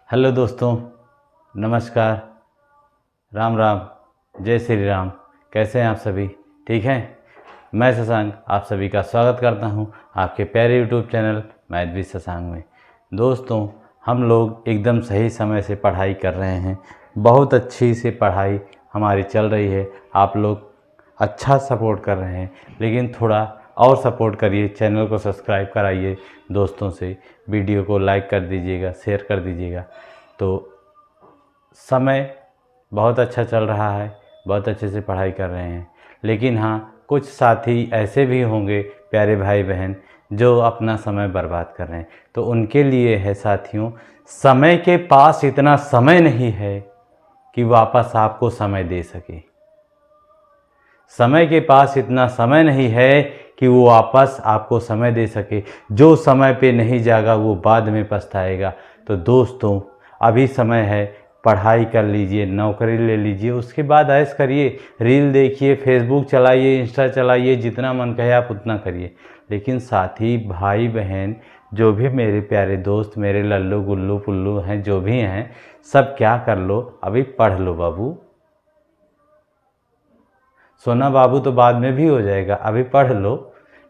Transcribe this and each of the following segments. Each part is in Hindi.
हेलो दोस्तों, नमस्कार, राम राम, जय श्री राम। कैसे हैं आप सभी? ठीक हैं? मैं शशांक आप सभी का स्वागत करता हूं आपके प्यारे YouTube channel math with Shashank में। दोस्तों, हम लोग एकदम सही समय से पढ़ाई कर रहे हैं। बहुत अच्छी से पढ़ाई हमारी चल रही है। आप लोग अच्छा सपोर्ट कर रहे हैं, लेकिन थोड़ा और सपोर्ट करिए। चैनल को सब्सक्राइब कराइए, दोस्तों से वीडियो को लाइक कर दीजिएगा, शेयर कर दीजिएगा। तो समय बहुत अच्छा चल रहा है, बहुत अच्छे से पढ़ाई कर रहे हैं। लेकिन हाँ, कुछ साथी ऐसे भी होंगे प्यारे भाई बहन जो अपना समय बर्बाद कर रहे हैं। तो उनके लिए है साथियों, समय के पास इतना समय नहीं है कि वापस आपको समय दे सके। समय के पास इतना समय नहीं है कि वो वापस आपको समय दे सके। जो समय पे नहीं जागा वो बाद में पछताएगा। तो दोस्तों, अभी समय है, पढ़ाई कर लीजिए, नौकरी ले लीजिए, उसके बाद ऐश करिए, रील देखिए, फेसबुक चलाइए, इंस्टा चलाइए, जितना मन कहे आप उतना करिए। लेकिन साथी भाई बहन जो भी मेरे प्यारे दोस्त, मेरे लल्लू गुल्लू पुल्लू हैं, जो भी हैं, सब क्या कर लो, अभी पढ़ लो बाबू। सोना बाबू तो बाद में भी हो जाएगा, अभी पढ़ लो,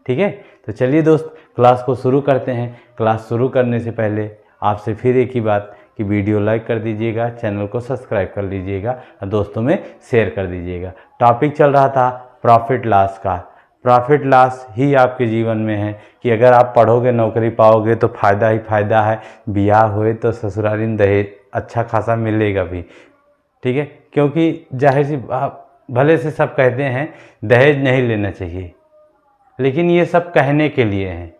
ठीक है। तो चलिए दोस्त, क्लास को शुरू करते हैं। क्लास शुरू करने से पहले आपसे फिर एक ही बात कि वीडियो लाइक कर दीजिएगा, चैनल को सब्सक्राइब कर लीजिएगा और दोस्तों में शेयर कर दीजिएगा। टॉपिक चल रहा था प्रॉफिट लॉस का। प्रॉफिट लॉस ही आपके जीवन में है कि अगर आप पढ़ोगे, नौकरी पाओगे तो फ़ायदा ही फ़ायदा है। ब्याह हुए तो ससुरालीन दहेज अच्छा खासा मिलेगा भी, ठीक है। क्योंकि जाहिर सी भले से सब कहते हैं दहेज नहीं लेना चाहिए, लेकिन ये सब कहने के लिए हैं।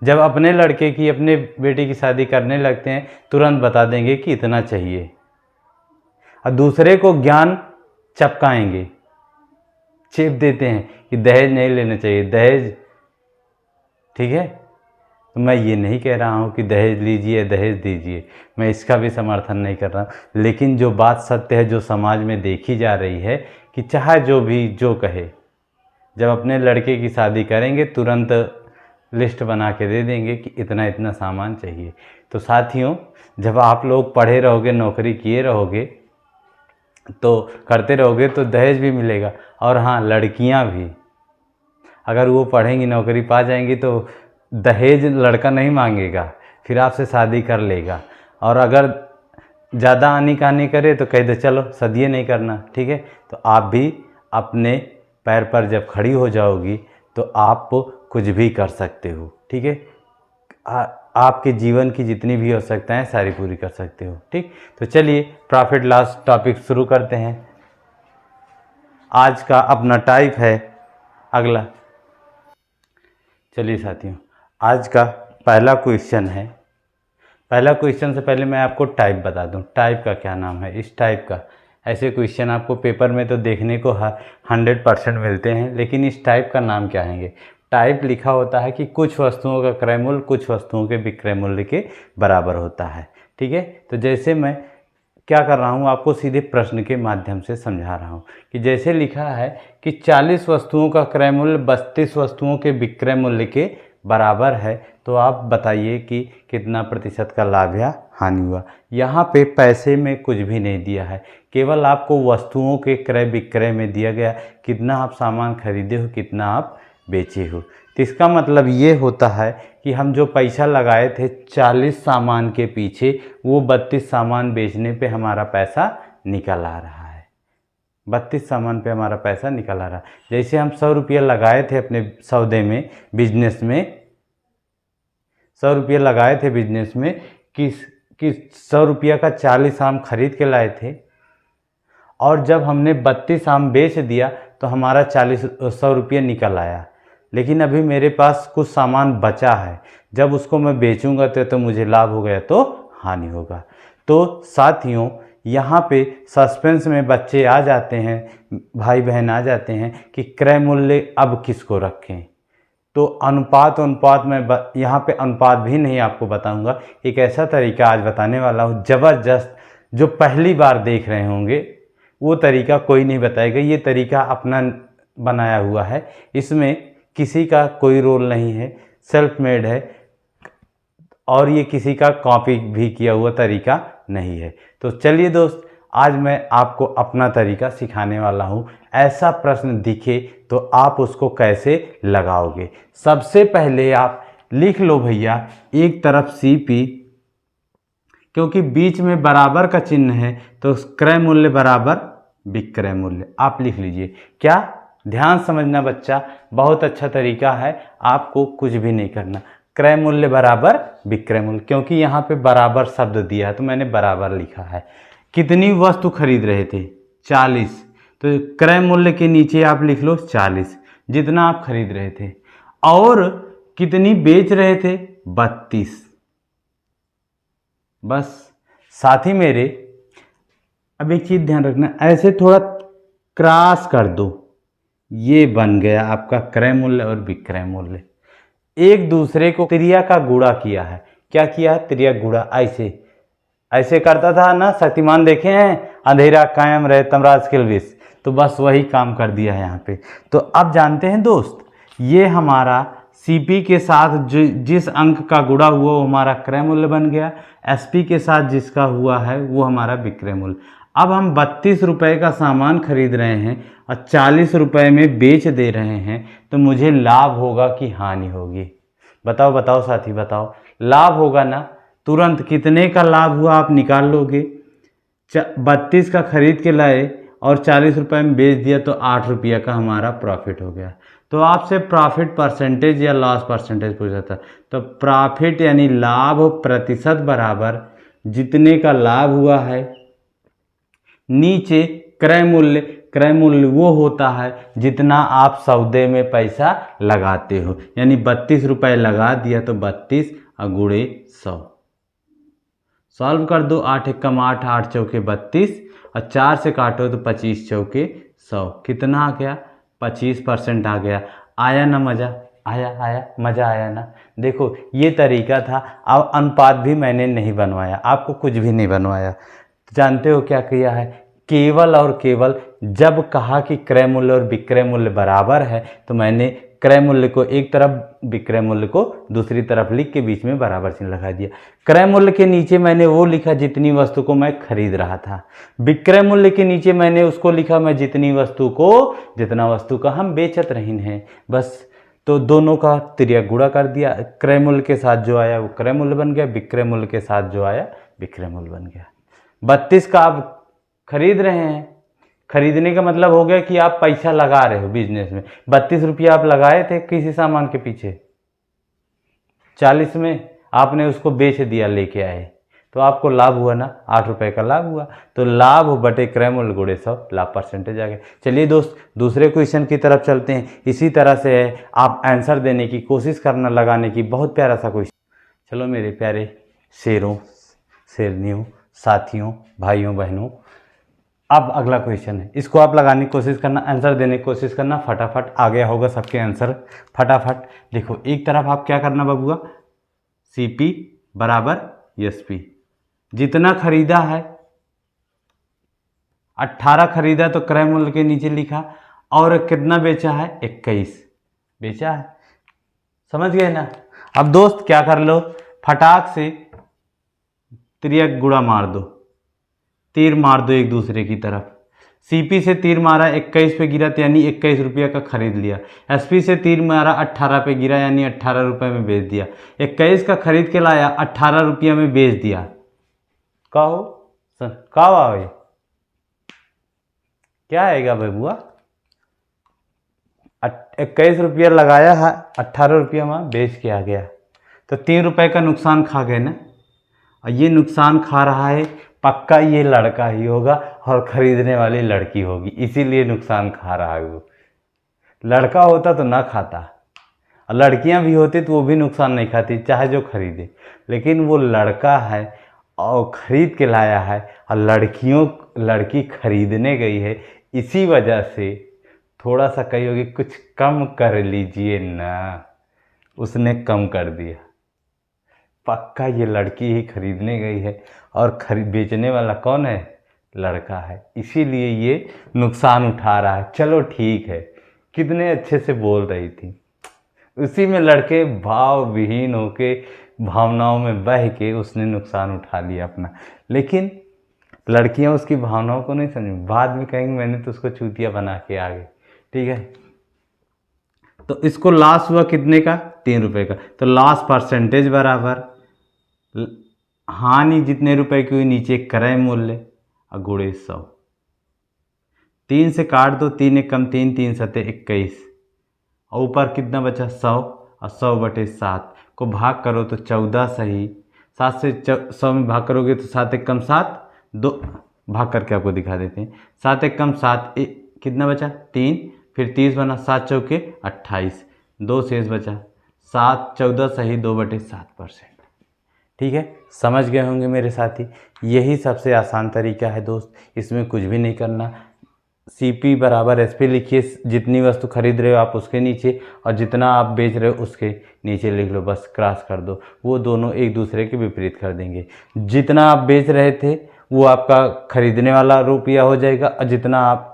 जब अपने लड़के की, अपने बेटे की शादी करने लगते हैं, तुरंत बता देंगे कि इतना चाहिए, और दूसरे को ज्ञान चपकाएंगे, चेप देते हैं कि दहेज नहीं लेना चाहिए, दहेज, ठीक है। तो मैं ये नहीं कह रहा हूँ कि दहेज लीजिए, दहेज दीजिए, मैं इसका भी समर्थन नहीं कर रहा। लेकिन जो बात सत्य है, जो समाज में देखी जा रही है कि चाहे जो भी जो कहे, जब अपने लड़के की शादी करेंगे तुरंत लिस्ट बना के दे देंगे कि इतना इतना सामान चाहिए। तो साथियों, जब आप लोग पढ़े रहोगे, नौकरी किए रहोगे, तो करते रहोगे, तो दहेज भी मिलेगा। और हाँ, लड़कियाँ भी अगर वो पढ़ेंगी, नौकरी पा जाएंगी, तो दहेज लड़का नहीं मांगेगा, फिर आपसे शादी कर लेगा। और अगर ज़्यादा आनी कहानी करे तो कह दे चलो सदिये नहीं करना, ठीक है। तो आप भी अपने पैर पर जब खड़ी हो जाओगी तो आप कुछ भी कर सकते हो, ठीक है। आपके जीवन की जितनी भी आवश्यकताएं सारी पूरी कर सकते हो, ठीक। तो चलिए प्रॉफिट लॉस टॉपिक शुरू करते हैं। आज का अपना टाइप है अगला। चलिए साथियों, आज का पहला क्वेश्चन है। पहला क्वेश्चन से पहले मैं आपको टाइप बता दूं, टाइप का क्या नाम है। इस टाइप का ऐसे क्वेश्चन आपको पेपर में तो देखने को 100% मिलते हैं, लेकिन इस टाइप का नाम क्या है? टाइप लिखा होता है कि कुछ वस्तुओं का क्रय मूल्य कुछ वस्तुओं के विक्रय मूल्य के बराबर होता है, ठीक है। तो जैसे मैं क्या कर रहा हूँ, आपको सीधे प्रश्न के माध्यम से समझा रहा हूँ कि जैसे लिखा है कि 40 वस्तुओं का क्रय मूल्य 32 वस्तुओं के विक्रय मूल्य के बराबर है, तो आप बताइए कि कितना प्रतिशत का लाभ या हानि हुआ। यहाँ पे पैसे में कुछ भी नहीं दिया है, केवल आपको वस्तुओं के क्रय विक्रय में दिया गया, कितना आप सामान खरीदे हो, कितना आप बेचे हो। तो इसका मतलब ये होता है कि हम जो पैसा लगाए थे 40 सामान के पीछे, वो 32 सामान बेचने पे हमारा पैसा निकल आ रहा है। 32 सामान पे हमारा पैसा निकल आ रहा है। जैसे हम 100 रुपया लगाए थे अपने सौदे में, बिजनेस में 100 रुपया लगाए थे बिजनेस में, कि 100 रुपया का 40 आम खरीद के लाए थे, और जब हमने 32 आम बेच दिया तो हमारा 100 रुपया निकल आया। लेकिन अभी मेरे पास कुछ सामान बचा है, जब उसको मैं बेचूंगा तो मुझे लाभ हो गया तो हानि होगा। तो साथियों, यहाँ पे सस्पेंस में बच्चे आ जाते हैं, भाई बहन आ जाते हैं कि क्रय मूल्य अब किसको रखें। तो अनुपात में यहाँ पे अनुपात भी नहीं आपको बताऊंगा, एक ऐसा तरीका आज बताने वाला हूँ ज़बरदस्त, जो पहली बार देख रहे होंगे वो तरीका कोई नहीं बताएगा। ये तरीका अपना बनाया हुआ है, इसमें किसी का कोई रोल नहीं है, सेल्फ मेड है। और ये किसी का कॉपी भी किया हुआ तरीका नहीं है। तो चलिए दोस्त, आज मैं आपको अपना तरीका सिखाने वाला हूँ। ऐसा प्रश्न दिखे तो आप उसको कैसे लगाओगे। सबसे पहले आप लिख लो भैया, एक तरफ CP, क्योंकि बीच में बराबर का चिन्ह है तो क्रय मूल्य बराबर विक्रय मूल्य। आप लिख लीजिए। क्या, ध्यान समझना बच्चा, बहुत अच्छा तरीका है, आपको कुछ भी नहीं करना। क्रय मूल्य बराबर विक्रय मूल्य, क्योंकि यहाँ पे बराबर शब्द दिया है तो मैंने बराबर लिखा है। कितनी वस्तु खरीद रहे थे? 40। तो क्रय मूल्य के नीचे आप लिख लो 40, जितना आप खरीद रहे थे। और कितनी बेच रहे थे? 32। बस। साथी मेरे, अब एक चीज ध्यान रखना, ऐसे थोड़ा क्रॉस कर दो, ये बन गया आपका क्रय मूल्य और विक्रय मूल्य। एक दूसरे को त्रिया का गुणा किया है। क्या किया है? त्रिया गुणा। ऐसे ऐसे करता था ना, शक्तिमान देखे हैं, अंधेरा कायम रहे तमराज किलबिश, तो बस वही काम कर दिया है यहाँ पे। तो अब जानते हैं दोस्त, ये हमारा CP के साथ जिस अंक का गुणा हुआ वो हमारा क्रय मूल्य बन गया, SP के साथ जिसका हुआ है वो हमारा विक्रय मूल्य। अब हम 32 रुपये का सामान खरीद रहे हैं और 40 रुपये में बेच दे रहे हैं, तो मुझे लाभ होगा कि हानि होगी? बताओ बताओ साथी, बताओ। लाभ होगा ना। तुरंत कितने का लाभ हुआ आप निकाल लोगे। 32 का खरीद के लाए और 40 रुपये में बेच दिया तो 8 रुपया का हमारा प्रॉफिट हो गया। तो आपसे प्रॉफिट परसेंटेज या लॉस परसेंटेज पूछा था, तो प्रॉफिट यानी लाभ प्रतिशत बराबर जितने का लाभ हुआ है, नीचे क्रय मूल्य। क्रय मूल्य वो होता है जितना आप सौदे में पैसा लगाते हो, यानी 32 रुपये लगा दिया तो 32 गुणे 100। सॉल्व कर दो। 8 एकम 8, 8 चौके 32 और 4 से काटो तो 25 चौके 100। कितना आ गया? 25% आ गया। आया ना मज़ा? आया मज़ा आया ना। देखो ये तरीका था। अब अनुपात भी मैंने नहीं बनवाया, आपको कुछ भी नहीं बनवाया। जानते हो क्या किया है? केवल और केवल जब कहा कि क्रय मूल्य और विक्रय मूल्य बराबर है, तो मैंने क्रय मूल्य को एक तरफ, विक्रय मूल्य को दूसरी तरफ लिख के बीच में बराबर चिन्ह लगा दिया। क्रय मूल्य के नीचे मैंने वो लिखा जितनी वस्तु को मैं खरीद रहा था। विक्रय मूल्य के नीचे मैंने उसको लिखा मैं जितनी वस्तु को, जितना वस्तु का हम बेचत रहे हैं, बस। तो दोनों का त्रिया गुणा कर दिया। क्रय मूल्य के साथ जो आया वो क्रय मूल्य बन गया, विक्रय मूल्य के साथ जो आया विक्रय मूल्य बन गया। 32 का आप खरीद रहे हैं, खरीदने का मतलब हो गया कि आप पैसा लगा रहे हो बिजनेस में। 32 रुपया आप लगाए थे किसी सामान के पीछे, 40 में आपने उसको बेच दिया, लेके आए, तो आपको लाभ हुआ ना, 8 रुपये का लाभ हुआ। तो लाभ बटे क्रय मूल्य गुणे 100, लाभ परसेंटेज आ गया। चलिए दोस्त, दूसरे क्वेश्चन की तरफ चलते हैं। इसी तरह से आप आंसर देने की कोशिश करना, लगाने की। बहुत प्यारा सा क्वेश्चन। चलो मेरे प्यारे शेरों, शेरनियों, साथियों, भाइयों, बहनों, अब अगला क्वेश्चन है, इसको आप लगाने की कोशिश करना, आंसर देने की कोशिश करना। फटाफट आ गया होगा सबके आंसर, फटाफट। देखो एक तरफ आप क्या करना बबुआ, CP बराबर SP। जितना खरीदा है 18 खरीदा तो क्रय मूल्य के नीचे लिखा, और कितना बेचा है? 21 बेचा है। समझ गए ना? अब दोस्त क्या कर लो, फटाक से त्रिया गुणा मार दो, तीर मार दो एक दूसरे की तरफ। CP से तीर मारा 21 पे गिरा, तो यानी 21 रुपये का खरीद लिया। SP से तीर मारा 18 पे गिरा, यानी 18 रुपये में बेच दिया। 21 का खरीद के लाया, 18 रुपये में बेच दिया। कहो कहो आओ, क्या आएगा बबुआ? 21 रुपया लगाया है, 18 रुपया में बेच के आ गया, तो 3 रुपये का नुकसान खा गए ना। और ये नुकसान खा रहा है पक्का ये लड़का ही होगा और खरीदने वाली लड़की होगी, इसीलिए नुकसान खा रहा है वो। लड़का होता तो ना खाता, और लड़कियां भी होती तो वो भी नुकसान नहीं खाती, चाहे जो खरीदे। लेकिन वो लड़का है और खरीद के लाया है, और लड़की खरीदने गई है, इसी वजह से थोड़ा सा कही होगी कुछ कम कर लीजिए ना, उसने कम कर दिया। पक्का ये लड़की ही खरीदने गई है और बेचने वाला कौन है? लड़का है, इसीलिए ये नुकसान उठा रहा है। चलो ठीक है, कितने अच्छे से बोल रही थी, उसी में लड़के भाव विहीन होके भावनाओं में बह के उसने नुकसान उठा लिया अपना। लेकिन लड़कियां उसकी भावनाओं को नहीं समझी, बाद में कहेंगे मैंने तो उसको चूतिया बना के आ गई। ठीक है, तो इसको लॉस हुआ कितने का, 3 रुपए का। तो लॉस परसेंटेज बराबर हानि जितने रुपए की हुई नीचे क्रय मूल्य और गुणे 100। 3 से काट दो, 3 एक कम 3, 3 सते 21 और ऊपर कितना बचा 100 और 100/7 को भाग करो तो 14 सही। 7 से 100 में भाग करोगे तो 7 एक कम 7, 2 भाग करके आपको दिखा देते हैं। 7 एक कम 7, कितना बचा 3, फिर 30 बना, 7 चौके 28, 2 शेष बचा 7, 14 सही 2/7%। ठीक है, समझ गए होंगे मेरे साथी। यही सबसे आसान तरीका है दोस्त, इसमें कुछ भी नहीं करना। CP बराबर SP लिखिए, जितनी वस्तु खरीद रहे हो आप उसके नीचे और जितना आप बेच रहे हो उसके नीचे लिख लो, बस क्रॉस कर दो। वो दोनों एक दूसरे के विपरीत कर देंगे। जितना आप बेच रहे थे वो आपका खरीदने वाला रुपया हो जाएगा और जितना आप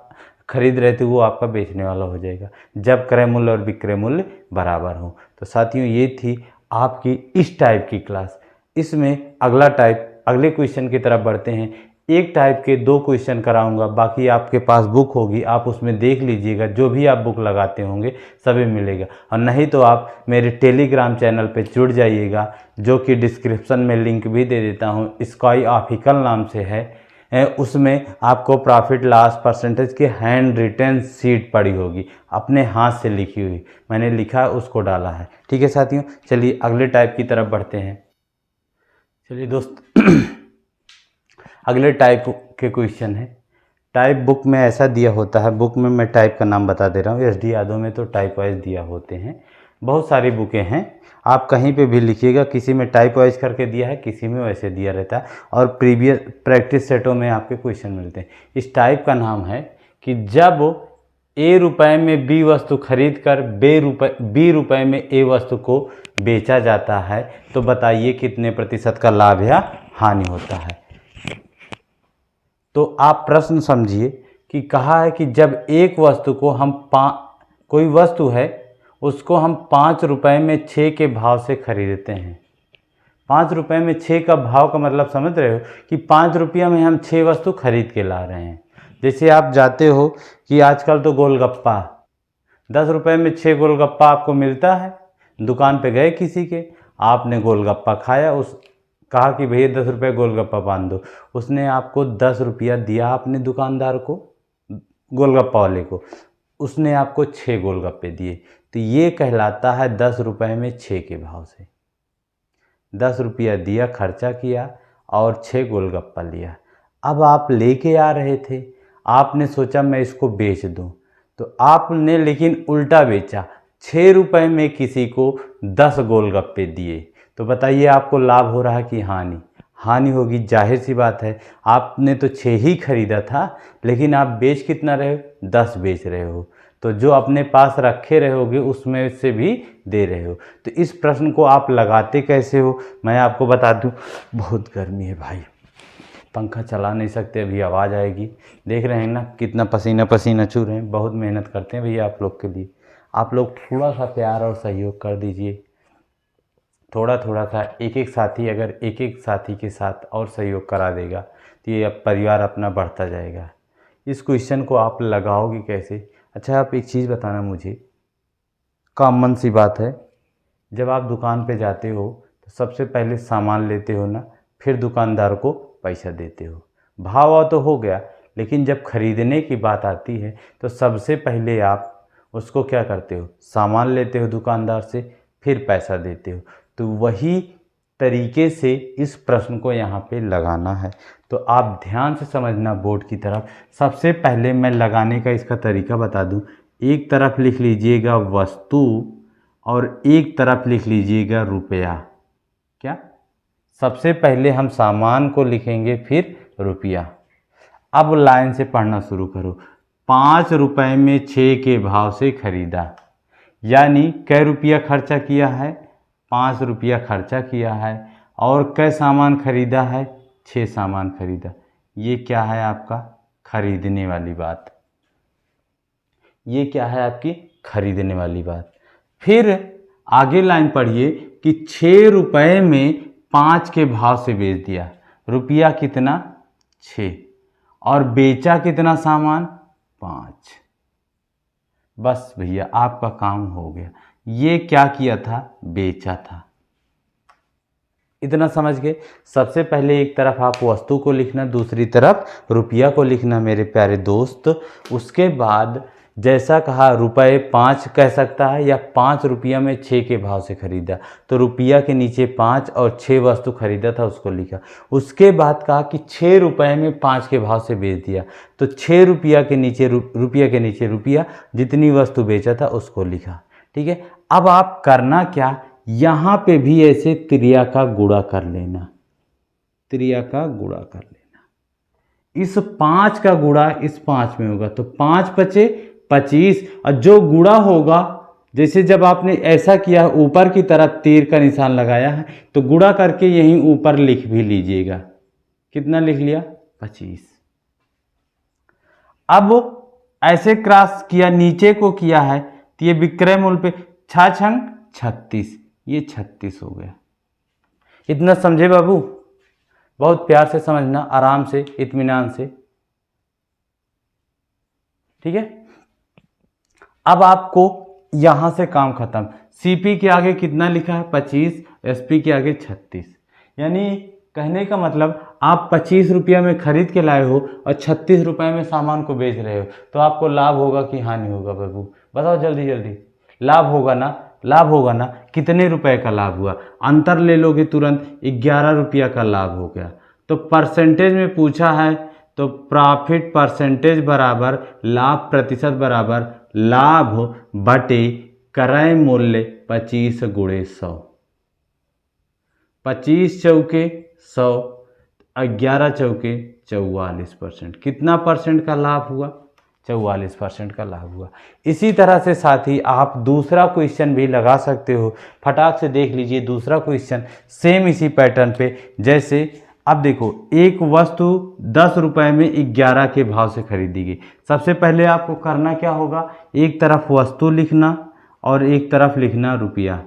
खरीद रहे थे वो आपका बेचने वाला हो जाएगा, जब क्रय मूल्य और विक्रय मूल्य बराबर हो। तो साथियों, ये थी आपकी इस टाइप की क्लास। इसमें अगला टाइप, अगले क्वेश्चन की तरफ बढ़ते हैं। एक टाइप के 2 क्वेश्चन कराऊंगा, बाकी आपके पास बुक होगी, आप उसमें देख लीजिएगा, जो भी आप बुक लगाते होंगे सभी मिलेगा। और नहीं तो आप मेरे टेलीग्राम चैनल पे जुड़ जाइएगा, जो कि डिस्क्रिप्शन में लिंक भी दे देता हूँ, स्काई ऑफिकल नाम से है। उसमें आपको प्रॉफिट लॉस परसेंटेज की हैंड रिटन शीट पड़ी होगी, अपने हाथ से लिखी हुई, मैंने लिखा उसको डाला है। ठीक है साथियों, चलिए अगले टाइप की तरफ बढ़ते हैं। चलिए दोस्त अगले टाइप के क्वेश्चन है। टाइप बुक में ऐसा दिया होता है, बुक में मैं टाइप का नाम बता दे रहा हूँ, SD यादव में तो टाइप वाइज दिया होते हैं। बहुत सारी बुकें हैं, आप कहीं पे भी लिखिएगा, किसी में टाइप वाइज करके दिया है, किसी में वैसे दिया रहता है, और प्रीवियस प्रैक्टिस सेटों में आपके क्वेश्चन मिलते हैं। इस टाइप का नाम है कि जब A रुपये में B वस्तु खरीद कर B रुपये में A वस्तु को बेचा जाता है, तो बताइए कितने प्रतिशत का लाभ या हानि होता है। तो आप प्रश्न समझिए कि कहा है कि जब एक वस्तु को हम कोई वस्तु है उसको हम 5 रुपये में 6 के भाव से खरीदते हैं। 5 रुपये में 6 का भाव का मतलब समझ रहे हो कि 5 रुपया में हम 6 वस्तु खरीद के ला रहे हैं। जैसे आप जाते हो कि आजकल तो गोलगप्पा 10 रुपये में 6 गोलगप्पा आपको मिलता है। दुकान पे गए किसी के, आपने गोलगप्पा खाया, उस कहा कि भैया 10 रुपये गोलगप्पा बांध दो, उसने आपको 10 रुपया दिया अपने दुकानदार को, गोलगप्पा वाले को, उसने आपको 6 गोलगप्पे दिए। तो ये कहलाता है 10 रुपये में 6 के भाव से। 10 रुपया दिया, खर्चा किया और 6 गोलगप्पा लिया। अब आप लेके आ रहे थे, आपने सोचा मैं इसको बेच दूं, तो आपने लेकिन उल्टा बेचा, 6 रुपये में किसी को 10 गोलगप्पे दिए। तो बताइए आपको लाभ हो रहा है कि हानि? हानि होगी, जाहिर सी बात है। आपने तो 6 ही खरीदा था, लेकिन आप बेच कितना रहे हो? 10 बेच रहे हो। तो जो अपने पास रखे रहोगे उसमें से भी दे रहे हो। तो इस प्रश्न को आप लगाते कैसे हो मैं आपको बता दूं। बहुत गर्मी है भाई, पंखा चला नहीं सकते, अभी आवाज़ आएगी। देख रहे हैं ना कितना पसीना पसीना चू रहे हैं। बहुत मेहनत करते हैं भैया आप लोग के लिए। आप लोग थोड़ा सा प्यार और सहयोग कर दीजिए, थोड़ा थोड़ा सा। एक एक साथी अगर एक एक साथी के साथ और सहयोग करा देगा तो ये परिवार अपना बढ़ता जाएगा। इस क्वेश्चन को आप लगाओगे कैसे? अच्छा, आप एक चीज़ बताना मुझे, कॉमन सी बात है, जब आप दुकान पे जाते हो तो सबसे पहले सामान लेते हो ना, फिर दुकानदार को पैसा देते हो। भाव तो हो गया, लेकिन जब खरीदने की बात आती है तो सबसे पहले आप उसको क्या करते हो? सामान लेते हो दुकानदार से, फिर पैसा देते हो। तो वही तरीके से इस प्रश्न को यहाँ पे लगाना है। तो आप ध्यान से समझना बोर्ड की तरफ। सबसे पहले मैं लगाने का इसका तरीका बता दूं। एक तरफ लिख लीजिएगा वस्तु और एक तरफ लिख लीजिएगा रुपया। क्या? सबसे पहले हम सामान को लिखेंगे, फिर रुपया। अब लाइन से पढ़ना शुरू करो। 5 रुपये में 6 के भाव से खरीदा, यानी कै रुपया खर्चा किया है? 5 रुपया खर्चा किया है। और कै सामान खरीदा है? 6 सामान खरीदा। ये क्या है आपका? खरीदने वाली बात। ये क्या है आपकी? खरीदने वाली बात। फिर आगे लाइन पढ़िए कि 6 रुपये में 5 के भाव से बेच दिया। रुपया कितना? 6। और बेचा कितना सामान? 5। बस भैया आपका काम हो गया। ये क्या किया था? बेचा था। इतना समझ गए। सबसे पहले एक तरफ आप वस्तु को लिखना, दूसरी तरफ रुपया को लिखना मेरे प्यारे दोस्त। उसके बाद जैसा कहा रुपये 5 कह सकता है या 5 रुपया में 6 के भाव से खरीदा, तो रुपया के नीचे 5 और 6 वस्तु खरीदा था उसको लिखा। उसके बाद कहा कि 6 रुपये में 5 के भाव से बेच दिया, तो 6 रुपया के नीचे रुपया जितनी वस्तु बेचा था उसको लिखा। ठीक है। अब आप करना क्या, यहाँ पे भी ऐसे त्रिया का गुणा कर लेना, त्रिया का गुणा कर लेना। इस 5 का गुणा इस 5 में होगा तो 5 बचे 25, और जो गुणा होगा, जैसे जब आपने ऐसा किया ऊपर की तरफ तीर का निशान लगाया है, तो गुणा करके यहीं ऊपर लिख भी लीजिएगा। कितना लिख लिया? 25। अब ऐसे क्रॉस किया, नीचे को किया है, तो ये विक्रय मूल्य पे 6 छंग 36, ये 36 हो गया। इतना समझे बाबू? बहुत प्यार से समझना, आराम से, इत्मीनान से। ठीक है। अब आपको यहां से काम खत्म। सीपी के आगे कितना लिखा है? 25। एसपी के आगे 36। यानी कहने का मतलब आप 25 रुपया में खरीद के लाए हो और 36 रुपये में सामान को बेच रहे हो, तो आपको लाभ होगा कि हानि होगा बाबू? बताओ जल्दी जल्दी। लाभ होगा ना? लाभ होगा ना? कितने रुपए का लाभ हुआ? अंतर ले लोगे तुरंत, 11 रुपया का लाभ हो गया। तो परसेंटेज में पूछा है, तो प्रॉफिट परसेंटेज बराबर लाभ प्रतिशत बराबर लाभ बटे क्रय मूल्य 25 गुणे 100। 25 चौके 100, 11 चौके 44%। कितना परसेंट का लाभ हुआ? 44% का लाभ हुआ। इसी तरह से साथी आप दूसरा क्वेश्चन भी लगा सकते हो। फटाक से देख लीजिए दूसरा क्वेश्चन सेम इसी पैटर्न पे। जैसे अब देखो, एक वस्तु 10 रुपये में 11 के भाव से खरीदी गई। सबसे पहले आपको करना क्या होगा, एक तरफ वस्तु लिखना और एक तरफ लिखना रुपया।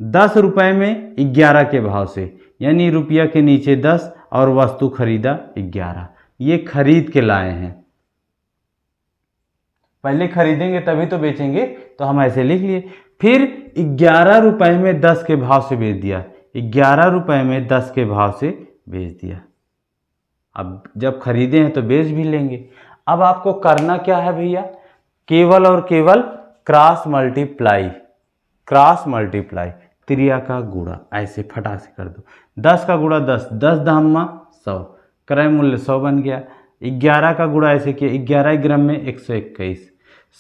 10 रुपये में 11 के भाव से, यानी रुपया के नीचे 10 और वस्तु खरीदा 11। ये खरीद के लाए हैं। पहले खरीदेंगे तभी तो बेचेंगे, तो हम ऐसे लिख लिए। फिर 11 रुपये में 10 के भाव से बेच दिया। 11 रुपये में 10 के भाव से बेच दिया। अब जब खरीदे हैं तो बेच भी लेंगे। अब आपको करना क्या है भैया, केवल और केवल क्रॉस मल्टीप्लाई, क्रॉस मल्टीप्लाई, त्रिया का गुणा ऐसे फटाक से कर दो। 10 का गुणा 10, 10 धामा 100, क्रय मूल्य 100 बन गया। 11 का गुणा ऐसे किया, 11 ग्राम में 121।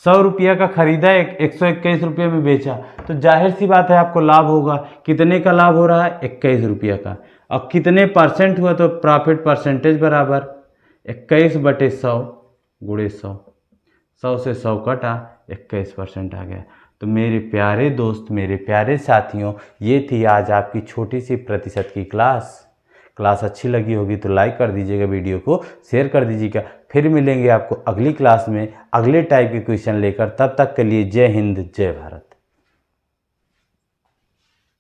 100 रुपया का खरीदा, 121 रुपये में बेचा, तो जाहिर सी बात है आपको लाभ होगा। कितने का लाभ हो रहा है? 21 रुपया का। और कितने परसेंट हुआ? तो प्रॉफिट परसेंटेज बराबर 21 बटे 100 गुणे 100। 100 से 100 कटा, 21% आ गया। तो मेरे प्यारे दोस्त, मेरे प्यारे साथियों, ये थी आज आपकी छोटी सी प्रतिशत की क्लास। क्लास अच्छी लगी होगी तो लाइक कर दीजिएगा, वीडियो को शेयर कर दीजिएगा। फिर मिलेंगे आपको अगली क्लास में अगले टाइप के क्वेश्चन लेकर। तब तक के लिए जय हिंद, जय भारत।